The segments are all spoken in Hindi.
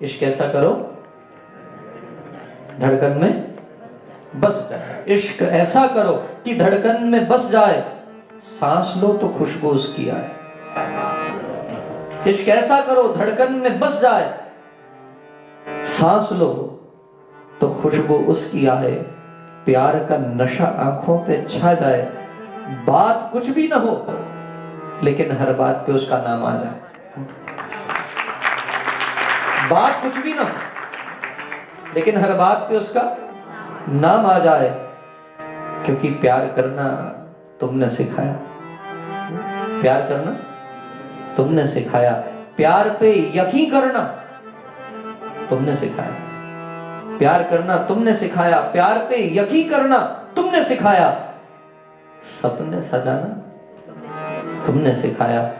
इश्क ऐसा करो धड़कन में बस जाए। इश्क ऐसा करो कि धड़कन में बस जाए, सांस लो तो खुशबू उसकी आए। इश्क ऐसा करो धड़कन में बस जाए, सांस लो तो खुशबू उसकी आए। प्यार का नशा आंखों पे छा जाए, बात कुछ भी ना हो लेकिन हर बात पे उसका नाम आ जाए। बात कुछ भी ना हो लेकिन हर बात पे उसका नाम आ जाए, क्योंकि प्यार करना तुमने सिखाया। प्यार करना तुमने सिखाया, प्यार पे यकीन करना तुमने सिखाया। प्यार करना तुमने सिखाया, प्यार पे यकीन करना तुमने सिखाया। सपने सजाना तुमने सिखाया,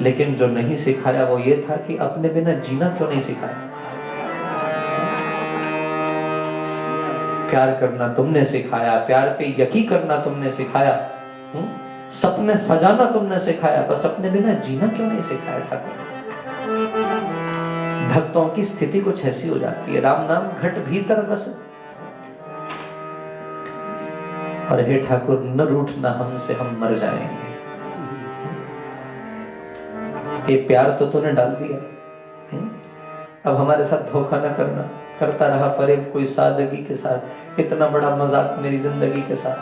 लेकिन जो नहीं सिखाया वो ये था कि अपने बिना जीना क्यों नहीं सिखाया। प्यार करना तुमने सिखाया, प्यार पे यकीन करना तुमने सिखाया, सपने सजाना तुमने सिखाया, बस अपने बिना जीना क्यों नहीं सिखाया था। भक्तों की स्थिति कुछ ऐसी हो जाती है, राम नाम घट भीतर बस। और हे ठाकुर न रूठना हमसे, हम मर जाएंगे। ये प्यार तो तूने डाल दिया, अब हमारे साथ धोखा न करना। करता रहा फरेब कोई सादगी के साथ, इतना बड़ा मजाक मेरी जिंदगी के साथ।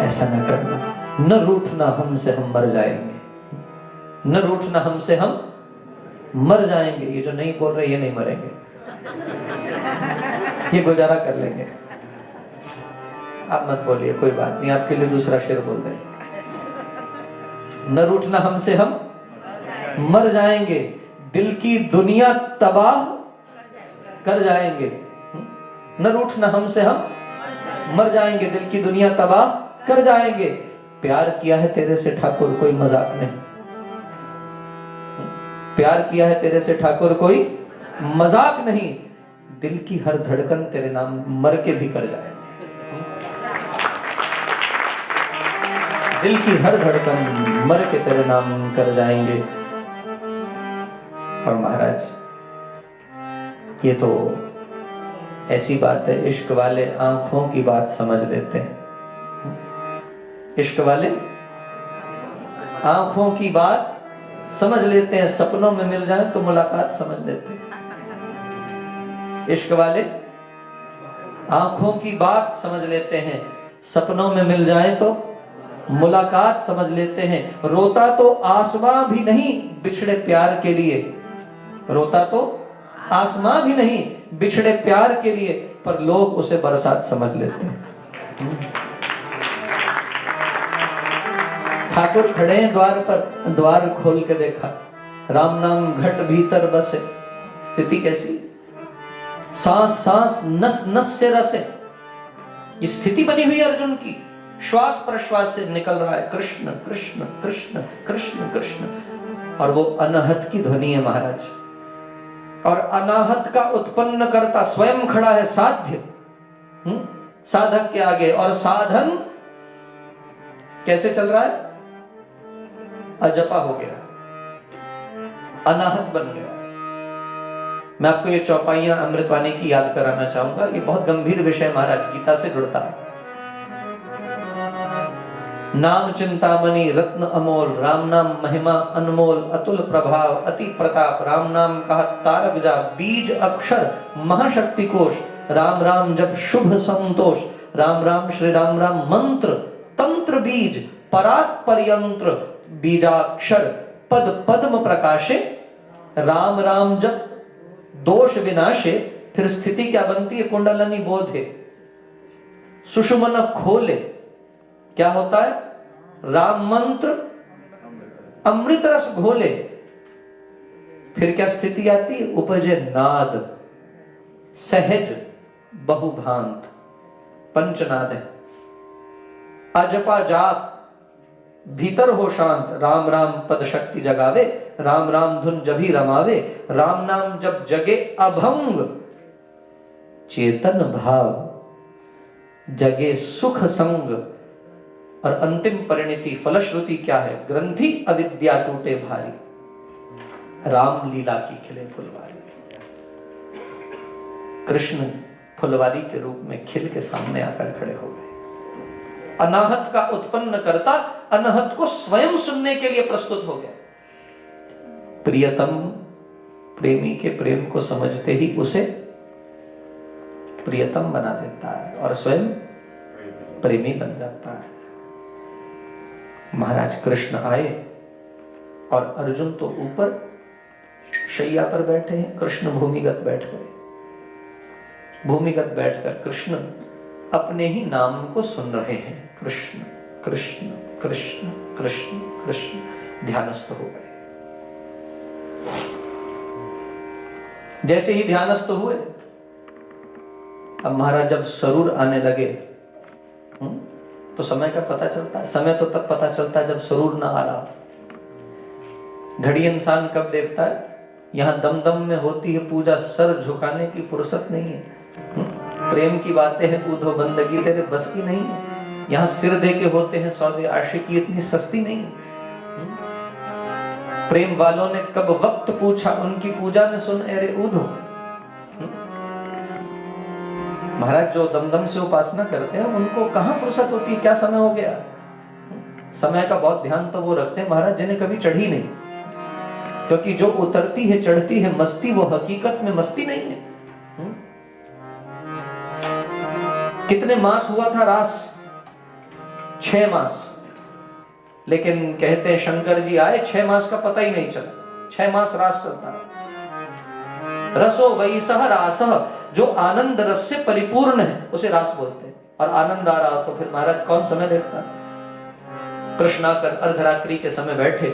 ऐसा न करना, न रूठना हमसे, हम मर जाएंगे। न रूठना हमसे, हम मर जाएंगे। ये जो नहीं बोल रहे ये नहीं मरेंगे, ये गुजारा कर लेंगे। आप मत बोलिए, कोई बात नहीं, आपके लिए दूसरा शेर बोल दें। न रूठना हमसे, हम मर जाएंगे, दिल की दुनिया तबाह कर जाएंगे। न रूठना हमसे, हम मर जाएंगे, दिल की दुनिया तबाह कर जाएंगे। प्यार किया है तेरे से ठाकुर, कोई मजाक नहीं। प्यार किया है तेरे से ठाकुर, कोई मजाक नहीं। दिल की हर धड़कन तेरे नाम मर के भी कर जाएंगे। दिल की हर धड़कन मर के तेरे नाम कर जाएंगे। और महाराज ये तो ऐसी बात है, इश्क वाले आंखों की बात समझ लेते हैं। इश्क वाले आंखों की बात समझ लेते हैं, सपनों में मिल जाए तो मुलाकात समझ लेते हैं। इश्क वाले आंखों की बात समझ लेते हैं, सपनों में मिल जाए तो मुलाकात समझ लेते हैं। रोता तो आसमां भी नहीं बिछड़े प्यार के लिए, रोता तो आसमां भी नहीं बिछड़े प्यार के लिए, पर लोग उसे बरसात समझ लेते हैं। ठाकुर खड़े हैं द्वार पर, द्वार खोल के देखा, राम नाम घट भीतर बसे। स्थिति कैसी, सांस सांस नस नस से रसे। स्थिति बनी हुई अर्जुन की, श्वास प्रश्वास से निकल रहा है कृष्ण कृष्ण कृष्ण कृष्ण कृष्ण। और वो अनाहत की ध्वनि है महाराज, और अनाहत का उत्पन्न करता स्वयं खड़ा है साध्य साधक के आगे। और साधन कैसे चल रहा है, अजपा हो गया, अनाहत बन गया। मैं आपको ये चौपाइयां अमृतवाणी की याद कराना चाहूंगा। ये बहुत गंभीर विषय महाराज, गीता से जुड़ता है। नाम चिंतामणि रत्न अमोल, राम नाम महिमा अनमोल, अतुल प्रभाव अति प्रताप, राम नाम कहा तारक जा, बीज अक्षर महाशक्ति कोश, राम राम जब शुभ संतोष, राम राम श्री राम राम मंत्र, तंत्र बीज परात पर्यंत्र, बीजाक्षर पद पद्म प्रकाशे, राम राम जब दोष विनाशे। फिर स्थिति क्या बनती है, कुंडलनी बोधे, सुषुमन खोले। क्या होता है, राम मंत्र अमृत रस घोले। फिर क्या स्थिति आती है, उपजे नाद सहज बहुभांत, पंचनाद है। अजपा जाप भीतर हो शांत, राम राम पद शक्ति जगावे, राम राम धुन जभी रमावे, राम नाम जब जगे अभंग, चेतन भाव जगे सुख संग, और अंतिम परिणति फलश्रुति क्या है? ग्रंथि अविद्या टूटे भारी, राम लीला की खिले फुलवारी। कृष्ण फुलवारी के रूप में खिल के सामने आकर खड़े हो गए। अनाहत का उत्पन्न करता अनाहत को स्वयं सुनने के लिए प्रस्तुत हो गया। प्रियतम प्रेमी के प्रेम को समझते ही उसे प्रियतम बना देता है और स्वयं प्रेमी बन जाता है। महाराज कृष्ण आए और अर्जुन तो ऊपर शैया पर बैठे हैं, कृष्ण भूमिगत बैठ गए। भूमिगत बैठकर कृष्ण अपने ही नाम को सुन रहे हैं, कृष्ण कृष्ण कृष्ण कृष्ण कृष्ण, ध्यानस्थ हो गए। जैसे ही ध्यानस्थ हुए, अब महाराज जब सरूर आने लगे तो समय का पता चलता है। समय तो तब पता चलता है जब सरूर ना आ रहा। घड़ी इंसान कब देखता है? यहाँ दमदम में होती है पूजा, सर झुकाने की फुर्सत नहीं है। प्रेम की बातें हैं, ऊधो बंदगी तेरे बस की नहीं है। यहाँ सिर दे के होते हैं सौदे, आशिकी इतनी सस्ती नहीं है। प्रेम वालों ने कब वक्त पूछा, उनकी पूजा में सुन अरे ऊधो। महाराज जो दमदम से उपासना करते हैं उनको कहां फुर्सत होती है, क्या समय हो गया। समय का बहुत ध्यान तो वो रखते हैं महाराज जिन्हें कभी चढ़ी नहीं, क्योंकि जो उतरती है चढ़ती है मस्ती, वो हकीकत में मस्ती नहीं है। कितने मास हुआ था रास? 6 मास। लेकिन कहते हैं शंकर जी आए, 6 मास का पता ही नहीं चला। 6 मास रास चलता है। रसो वैसह रासः, जो आनंद रस से परिपूर्ण है उसे रास बोलते हैं। और आनंद आ रहा हो तो फिर महाराज कौन समय देखता है? कृष्ण आकर अर्धरात्रि के समय बैठे,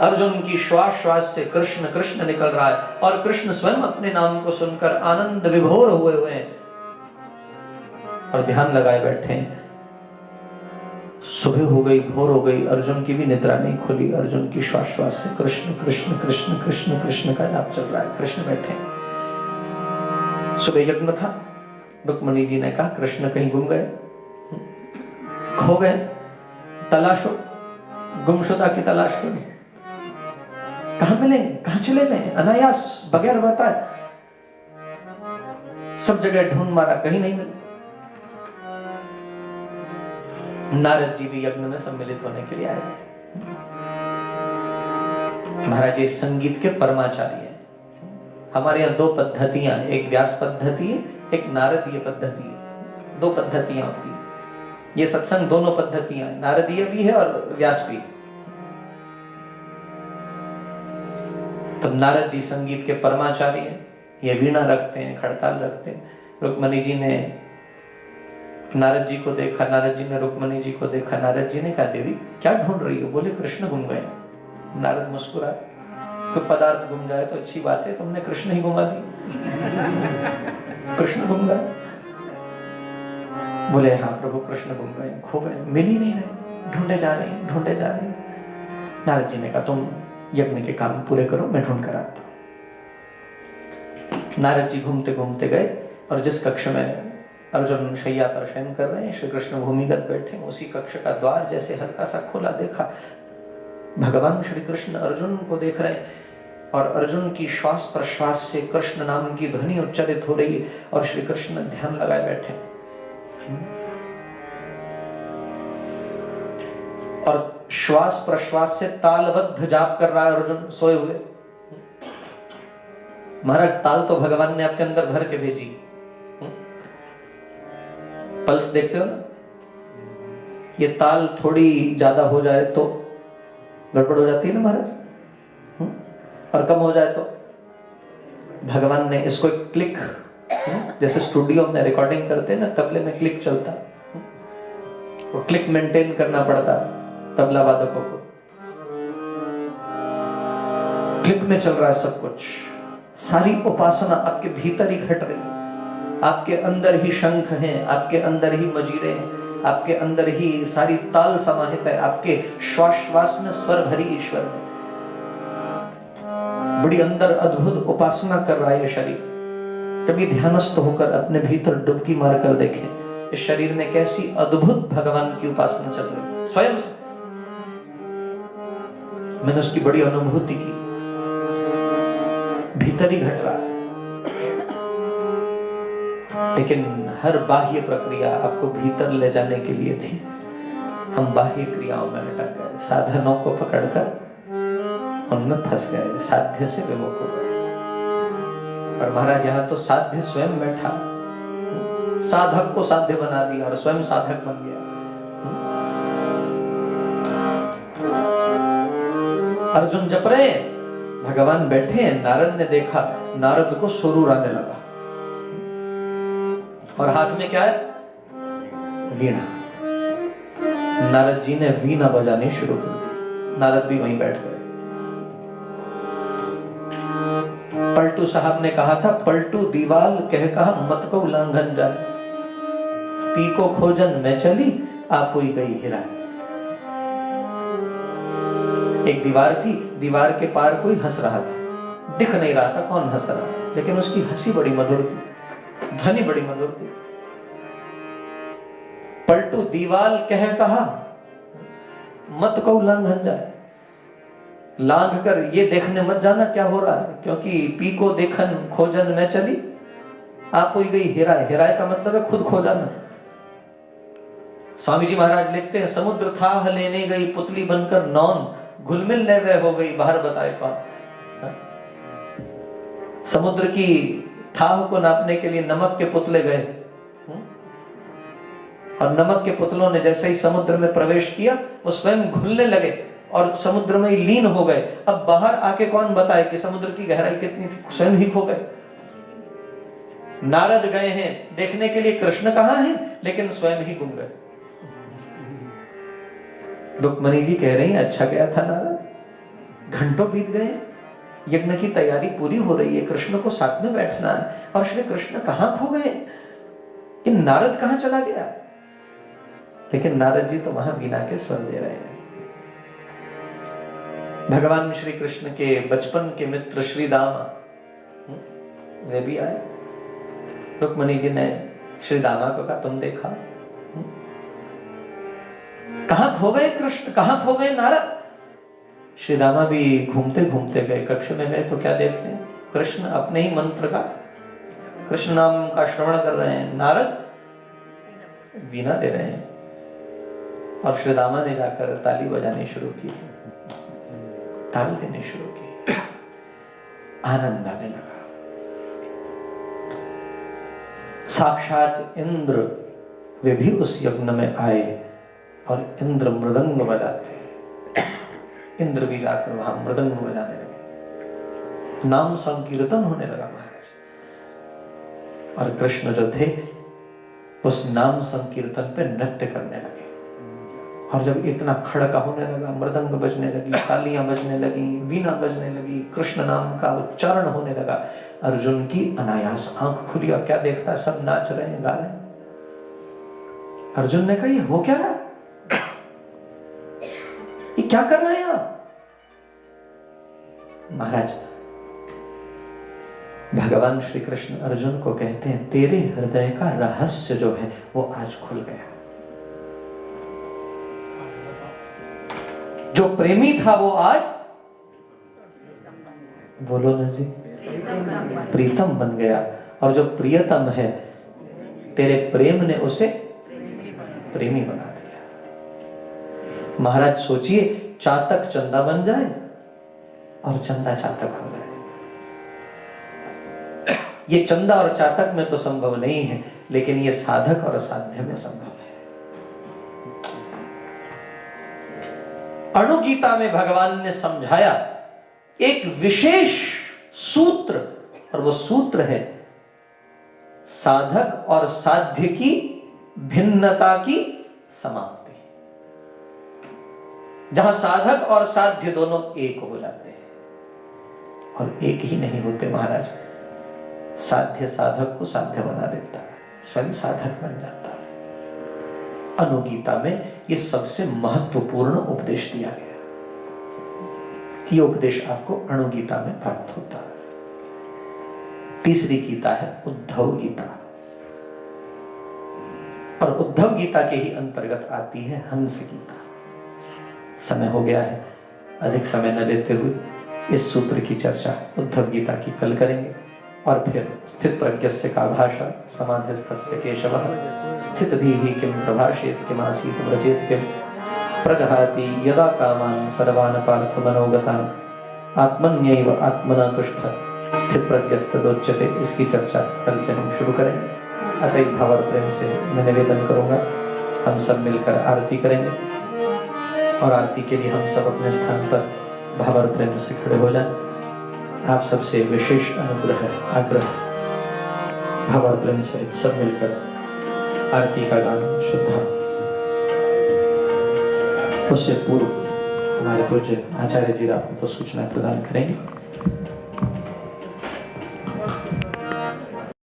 अर्जुन की श्वास श्वास से कृष्ण कृष्ण निकल रहा है और कृष्ण स्वयं अपने नाम को सुनकर आनंद विभोर हुए हैं और ध्यान लगाए बैठे हैं। सुबह हो गई, भोर हो गई, अर्जुन की भी निद्रा नहीं खुली। अर्जुन की श्वास श्वास से कृष्ण कृष्ण कृष्ण कृष्ण कृष्ण का जाप चल रहा है। कृष्ण बैठे, सुबह यज्ञ था। रुक्मणी जी ने कहा कृष्ण कहीं गुम गए, खो गए, तलाशो, गुमशुदा की तलाश करो। कहां मिलेंगे, कहां चले गए? अनायास बगैर बताए सब जगह ढूंढ मारा, कहीं नहीं मिले। नारद जी भी यज्ञ में सम्मिलित होने के लिए आए। महाराज ये संगीत के परमाचार्य हैं। हमारे यहाँ 2 पद्धतियां हैं, एक व्यास पद्धति है, एक नारदीय पद्धति है। 2 पद्धतियां होती है। ये सत्संग दोनों पद्धतियां हैं, नारदीय भी है और व्यास भी। तो नारद जी संगीत के परमाचार्य हैं। ये वीणा रखते हैं, खड़ताल रखते हैं। रुक्मणी जी ने नारद जी को देखा, नारद जी ने रुक्मणी जी को देखा। नारद जी ने कहा देवी क्या ढूंढ रही हो? बोले कृष्ण गुम गए। नारद मुस्कुराए, कोई पदार्थ गुम जाए तो अच्छी बात है, तुमने कृष्ण ही घुमा दी। कृष्ण गुम गए? बोले हाँ प्रभु कृष्ण गुम गए, खो गए, मिल ही नहीं रहे, ढूंढे जा रहे हैं, ढूंढे जा रहे हैं। नारद जी ने कहा तुम यज्ञ के काम पूरे करो, मैं ढूंढ कर आता हूं। नारद जी घूमते घूमते गए और जिस कक्ष में अर्जुन शैया पर शयन कर रहे हैं, श्री कृष्ण भूमिगत बैठे, उसी कक्ष का द्वार जैसे हल्का सा खोला, देखा भगवान श्री कृष्ण अर्जुन को देख रहे हैं और अर्जुन की श्वास प्रश्वास से कृष्ण नाम की ध्वनि उच्चारित हो रही है और श्री कृष्ण ध्यान लगाए बैठे और श्वास प्रश्वास से तालबद्ध जाप कर रहा है अर्जुन सोए हुए। महाराज ताल तो भगवान ने आपके अंदर भर के भेजी। पल्स देखते हो ना, ये ताल थोड़ी ज्यादा हो जाए तो गड़बड़ हो जाती है ना महाराज, और कम हो जाए तो भगवान ने इसको क्लिक, जैसे स्टूडियो में रिकॉर्डिंग करते हैं ना, तबले में क्लिक चलता, वो क्लिक मेंटेन करना पड़ता तबला वादकों को। क्लिक में चल रहा है सब कुछ। सारी उपासना आपके भीतर ही घट रही है, आपके अंदर ही शंख हैं, आपके अंदर ही मजीरे हैं, आपके अंदर ही सारी ताल समाहित है, आपके श्वास श्वास में स्वर भरी ईश्वर है। बड़ी अंदर अद्भुत उपासना कर रहा है ये शरीर। कभी ध्यानस्थ होकर अपने भीतर डुबकी मार कर देखें, इस शरीर में कैसी अद्भुत भगवान की उपासना चल रही है। स्वयं से मैंने उसकी बड़ी अनुभूति की, भीतर ही घट रहा है। लेकिन हर बाह्य प्रक्रिया आपको भीतर ले जाने के लिए थी। हम बाह्य क्रियाओं में अटक गए, साधनों को पकड़कर उनमें फंस गए, साध्य से विमुख हो गए। और महाराज यहाँ तो साध्य स्वयं बैठा, साधक को साध्य बना दिया और स्वयं साधक बन गया। अर्जुन जप रहे हैं, भगवान बैठे हैं। नारद ने देखा, नारद को सुरूर आने लगा और हाथ में क्या है? वीणा। नारद जी ने वीणा बजानी शुरू कर दी। नारद भी वहीं बैठ गए। पलटू साहब ने कहा था, पलटू दीवाल कह कहा मत को उल्लंघन जाए, पी को खोजन में चली आप ही गई हिरा। एक दीवार थी, दीवार के पार कोई हंस रहा था, दिख नहीं रहा था कौन हंस रहा, लेकिन उसकी हंसी बड़ी मधुर थी, ध्वनि बड़ी मधुर थी। पलटू दीवाल कह कहा मत को उल्लंघन जाए, लांघ कर ये देखने मत जाना क्या हो रहा है, क्योंकि पी को देखन खोजन में चली आप ही गई हिराए। हिराए का मतलब है खुद खो जाना। स्वामी जी महाराज लिखते हैं, समुद्र था लेने गई पुतली बनकर नौन, घुलमिल ले वे हो गई बाहर बताए कौन। समुद्र की थाह को नापने के लिए नमक के पुतले गए और नमक के पुतलों ने जैसे ही समुद्र में प्रवेश किया वो स्वयं घुलने लगे और समुद्र में लीन हो गए। अब बाहर आके कौन बताए कि समुद्र की गहराई कितनी थी, स्वयं ही खो गए। नारद गए हैं देखने के लिए कृष्ण कहां है, लेकिन स्वयं ही गुम गए। रुक्मणी जी कह रही हैं, अच्छा गया था नारद, घंटों बीत गए, यज्ञ की तैयारी पूरी हो रही है, कृष्ण को साथ में बैठना है और श्री कृष्ण कहां खो गए, इन नारद कहां चला गया। लेकिन नारद जी तो वहां वीणा के स्वर दे रहे हैं। भगवान श्री कृष्ण के बचपन के मित्र श्री दामा वे भी आए। रुक्मणी जी ने श्री दामा को कहा, तुम देखा कहां खो गए कृष्ण, कहां खो गए नारद। श्री दामा भी घूमते घूमते गए, कक्ष में गए तो क्या देखते हैं, कृष्ण अपने ही मंत्र का, कृष्ण नाम का श्रवण कर रहे हैं, नारद वीणा दे रहे हैं। और श्री दामा ने जाकर ताली बजानी शुरू की, ताल देने शुरू की, आनंद आने लगा। साक्षात इंद्र वे भी उस यज्ञ में आए और इंद्र मृदंग बजाते, इंद्र भी जाकर वहां मृदंग बजाने लगे, नाम संकीर्तन होने लगा महाराज। और कृष्ण जो थे उस नाम संकीर्तन पे नृत्य करने लगे। और जब इतना खड़का होने लगा, मृदंग बजने लगी, तालियां बजने लगी, वीणा बजने लगी, कृष्ण नाम का उच्चारण होने लगा, अर्जुन की अनायास आंख खुली और क्या देखता है, सब नाच रहे हैं, गा रहे हैं। अर्जुन ने कहा, ये हो क्या रहा, ये क्या कर रहे हैं आप। महाराज भगवान श्री कृष्ण अर्जुन को कहते हैं, तेरे हृदय का रहस्य जो है वो आज खुल गया। जो प्रेमी था वो आज, बोलो ना जी, प्रीतम बन गया। और जो प्रियतम है, तेरे प्रेम ने उसे प्रेमी बना दिया। महाराज सोचिए, चातक चंदा बन जाए और चंदा चातक हो जाए। ये चंदा और चातक में तो संभव नहीं है, लेकिन ये साधक और साध्य में संभव है। अणु गीता में भगवान ने समझाया एक विशेष सूत्र, और वो सूत्र है साधक और साध्य की भिन्नता की समाप्ति। जहां साधक और साध्य दोनों एक हो जाते हैं, और एक ही नहीं होते महाराज, साध्य साधक को साध्य बना देता है, स्वयं साधक बन जाता है। अनुगीता में ये सबसे महत्वपूर्ण उपदेश दिया गया। ये उपदेश आपको अणुगीता में प्राप्त होता है। तीसरी गीता है उद्धव गीता। और उद्धव गीता के ही अंतर्गत आती है हंस गीता। समय हो गया है, अधिक समय न लेते हुए इस सूत्र की चर्चा उद्धव गीता की कल करेंगे और फिर स्थित प्रज्ञस्य का भाषा समाधिस्थस्य केशवः स्थित धीहि किम प्रभाषेत किम आसीत व्रजेत किम प्रजहाति यदा कामान सर्वान् पार्थ मनोगतान् आत्मन्यैव आत्मना तुष्टः स्थित प्रज्ञस्तदोच्यते। इसकी चर्चा कल से हम शुरू करेंगे। अतः भाव और प्रेम से मैं निवेदन करूंगा, हम सब मिलकर आरती करेंगे और आरती के लिए हम सब अपने स्थान पर भाव और प्रेम से खड़े हो जाएं। आप सबसे विशेष अनुग्रह है, आग्रह, भाव और प्रेम से सब मिलकर आरती का गान शुद्धा। उससे पूर्व हमारे पूज्य आचार्य जी आपको तो सूचना प्रदान करेंगे।